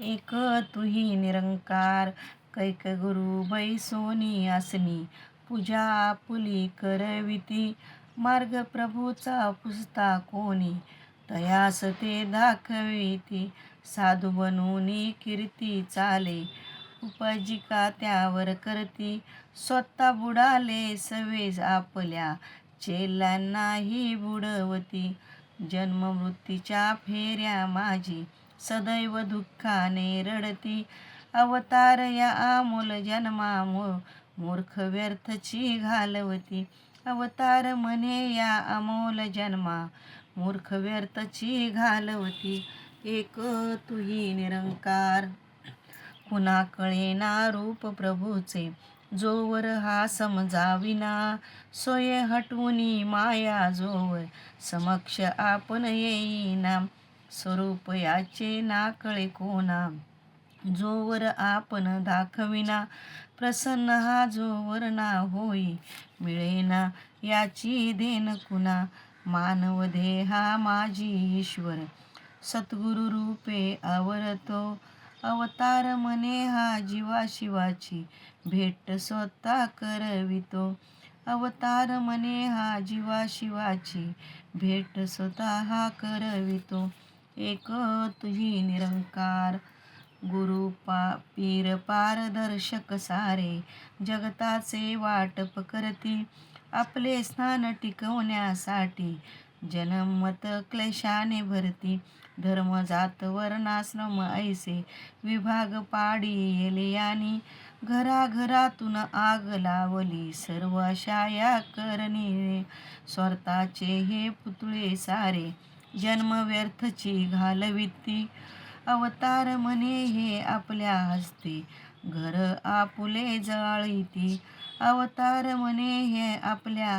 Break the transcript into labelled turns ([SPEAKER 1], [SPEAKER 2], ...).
[SPEAKER 1] एक तुही निरंकार, कैक गुरु बैसोनी आसनी, पूजा आपुली करविती, मार्ग प्रभूचा पुसता कोणी, तयास ते दाखविती, साधू बनूनी कीर्ती चाले, उपजिका त्यावर करती, स्वतः बुडाले सवे आपल्या, चेलांनाही बुडवती, जन्ममृत्यूच्या फेऱ्या माझी, सदैव दुःखाने रडती, अवतार या अमोल जन्मा मूर्ख व्यर्थची घालवती, अवतार म्हणे या अमोल जन्मा मूर्ख व्यर्थची घालवती, एक तुही निरंकार. पुन्हा कळेना रूप प्रभूचे, जोवर हा समजाविना, सोय हटवुनी माया जोवर समक्ष आपण येईना, स्वरूप याचे ना कळे कोणा, जोवर आपण दाखविना, प्रसन्न हा जोवर ना होई, मिळेना याची देण कुणा, मानव देहा माझी ईश्वर, सद्गुरु रूपे आवरतो, अवतार म्हणे हा जीवा शिवाची, भेट स्वतः करवितो, अवतार म्हणे हा जीवा शिवाची, भेट स्वतः करवितो, एक तुही निरंकार. गुरु पीर पारदर्शक सारे, जगताचे वाटप करती, आपले स्थान टिकवण्यासाठी, जनमत क्लेशाने भरती, धर्म जात वर्णाश्रम ऐसे विभाग पाडिले यांनी, घराघरातून आग लावली सर्व अशा या करणी, स्वार्थाचे हे पुतळे सारे, जन्म व्यर्थची घालविती, अवतार म्हणे हे आपल्या हस्ते, घर आपुले जाळीती, अवतार म्हणे हे आपल्या